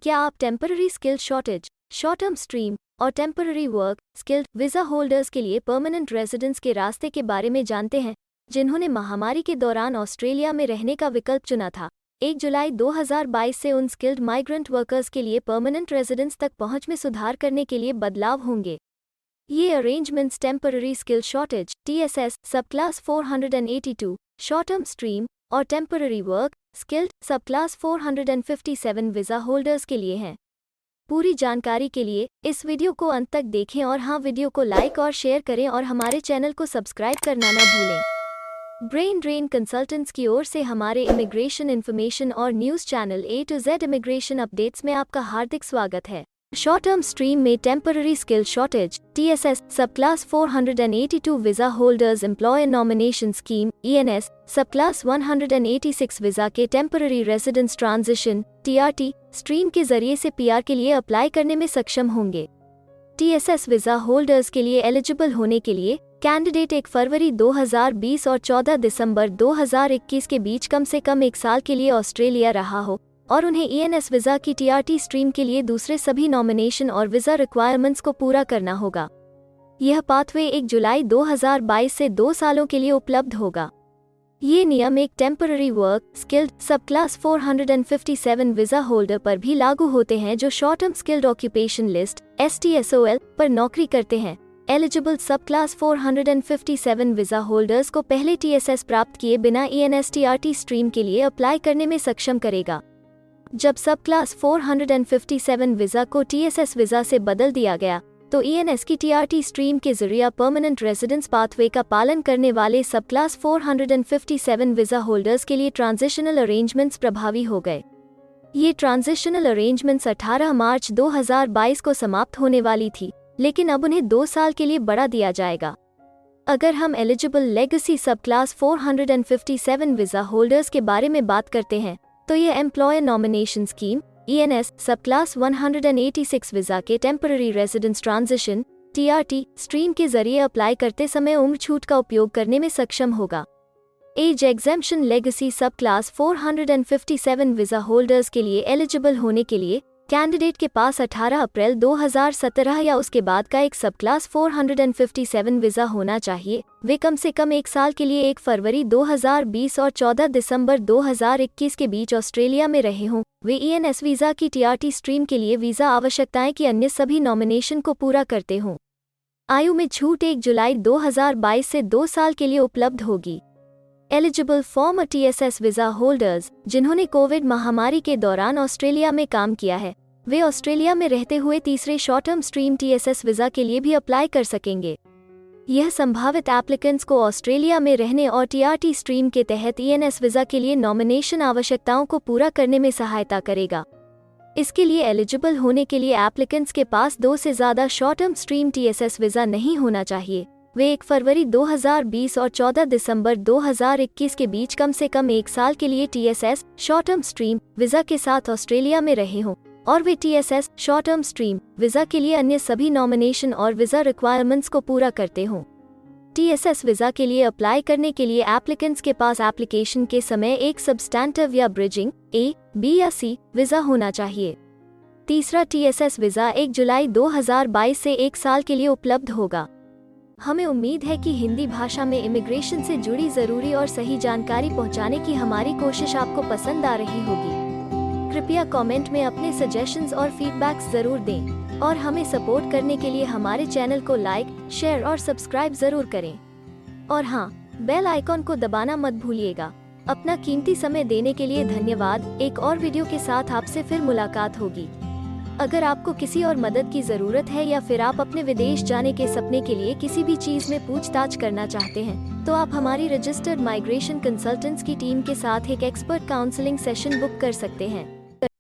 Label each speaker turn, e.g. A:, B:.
A: क्या आप temporary skill shortage, short term stream और temporary work skilled visa holders के लिए परमानेंट रेजिडेंस के रास्ते के बारे में जानते हैं, जिन्होंने महामारी के दौरान ऑस्ट्रेलिया में रहने का विकल्प चुना था। 1 जुलाई 2022 से उन स्किल्ड माइग्रेंट वर्कर्स के लिए परमानेंट रेजिडेंस तक पहुंच में सुधार करने के लिए बदलाव होंगे। ये arrangements temporary skill shortage TSS सब क्लास 482, शॉर्ट टर्म स्ट्रीम और टेम्पररी वर्क स्किल्ड सब क्लास 457 वीज़ा होल्डर्स के लिए हैं। पूरी जानकारी के लिए इस वीडियो को अंत तक देखें और हाँ, वीडियो को लाइक और शेयर करें और हमारे चैनल को सब्सक्राइब करना न भूलें। ब्रेन ड्रेन कंसल्टेंट्स की ओर से हमारे इमिग्रेशन इन्फॉर्मेशन और news channel A to Z immigration updates में आपका हार्दिक स्वागत है। शॉर्ट टर्म स्ट्रीम में टेम्पररी स्किल शॉर्टेज TSS सब class 482 visa holders employer nomination scheme ENS सब क्लास 186 वीज़ा के temporary residence transition TRT stream के जरिए से PR के लिए अप्लाई करने में सक्षम होंगे। TSS वीज़ा होल्डर्स के लिए एलिजिबल होने के लिए कैंडिडेट 1 फरवरी 2020 और 14 दिसंबर 2021 के बीच कम से कम 1 साल के लिए ऑस्ट्रेलिया रहा हो और उन्हें ENS वीज़ा की TRT स्ट्रीम के लिए दूसरे सभी नॉमिनेशन और वीज़ा रिक्वायरमेंट्स को पूरा करना होगा। यह पाथवे 1 जुलाई 2022 से 2 सालों के लिए उपलब्ध होगा। ये नियम एक टेम्पररी वर्क स्किल्ड सब क्लास 457 वीज़ा होल्डर पर भी लागू होते हैं जो short term skilled occupation list STSOL पर नौकरी करते हैं। एलिजिबल सब क्लास 457 वीज़ा होल्डर्स को पहले TSS प्राप्त किए बिना ENS TRT स्ट्रीम के लिए अप्लाई करने में सक्षम करेगा। जब सब क्लास 457 वीज़ा को TSS वीज़ा से बदल दिया गया तो ENS की TRT स्ट्रीम के जरिए परमानेंट रेजिडेंस पाथवे का पालन करने वाले सब क्लास 457 वीज़ा होल्डर्स के लिए ट्रांजिशनल अरेंजमेंट्स प्रभावी हो गए। ये ट्रांजिशनल अरेंजमेंट्स 18 मार्च 2022 को समाप्त होने वाली थी, लेकिन अब उन्हें 2 साल के लिए बढ़ा दिया जाएगा। अगर हम एलिजिबल लेगेसी सब क्लास 457 वीज़ा होल्डर्स के बारे में बात करते हैं तो ये एम्प्लॉयर नॉमिनेशन स्कीम ENS सब क्लास 186 वीज़ा के temporary residence transition TRT stream के जरिए अप्लाई करते समय उम्र छूट का उपयोग करने में सक्षम होगा। एज एग्जेम्पशन लेगेसी सब क्लास 457 वीज़ा होल्डर्स के लिए एलिजिबल होने के लिए कैंडिडेट के पास 18 अप्रैल 2017 या उसके बाद का एक सब क्लास 457 वीज़ा होना चाहिए। वे कम से कम 1 साल के लिए 1 फरवरी 2020 और 14 दिसंबर 2021 के बीच ऑस्ट्रेलिया में रहे हों। वे ENS वीज़ा की TRT स्ट्रीम के लिए वीज़ा आवश्यकताएं की अन्य सभी नॉमिनेशन को पूरा करते हों। आयु में छूट 1 जुलाई 2022 से 2 साल के लिए उपलब्ध होगी। Eligible farmer TSS visa holders जिन्होंने कोविड महामारी के दौरान ऑस्ट्रेलिया में काम किया है, वे ऑस्ट्रेलिया में रहते हुए तीसरे short term stream TSS visa के लिए भी अप्लाई कर सकेंगे। यह संभावित एप्लीकेंट्स को ऑस्ट्रेलिया में रहने और TRT स्ट्रीम के तहत ENS वीज़ा के लिए नॉमिनेशन आवश्यकताओं को पूरा करने में सहायता करेगा। इसके लिए एलिजिबल होने के लिए एप्लीकेंट्स के पास 2 से ज़्यादा short term stream TSS visa नहीं होना चाहिए। वे 1 फरवरी 2020 और 14 दिसंबर 2021 के बीच कम से कम 1 साल के लिए TSS short term stream visa के साथ ऑस्ट्रेलिया में रहे हों और वे TSS short term stream visa के लिए अन्य सभी नॉमिनेशन और वीज़ा रिक्वायरमेंट्स को पूरा करते हों। TSS वीज़ा के लिए अप्लाई करने के लिए एप्लीकेंट्स के पास एप्लीकेशन के समय एक सब्सटैंटिव या ब्रिजिंग A, B या C वीज़ा होना चाहिए। तीसरा TSS वीज़ा 1 जुलाई 2022 से 1 साल के लिए उपलब्ध होगा। हमें उम्मीद है कि हिंदी भाषा में इमिग्रेशन से जुड़ी ज़रूरी और सही जानकारी पहुंचाने की हमारी कोशिश आपको पसंद आ रही होगी। कृपया कमेंट में अपने सजेशंस और फीडबैक्स ज़रूर दें और हमें सपोर्ट करने के लिए हमारे चैनल को लाइक, शेयर और सब्सक्राइब ज़रूर करें। और हाँ, बेल आइकॉन को दबाना मत भूलिएगा। अपना कीमती समय देने के लिए धन्यवाद। एक और वीडियो के साथ आपसे फिर मुलाकात होगी। अगर आपको किसी और मदद की ज़रूरत है या फिर आप अपने विदेश जाने के सपने के लिए किसी भी चीज़ में पूछताछ करना चाहते हैं तो आप हमारी रजिस्टर्ड माइग्रेशन कंसल्टेंट्स की टीम के साथ एक एक्सपर्ट काउंसलिंग सेशन बुक कर सकते हैं।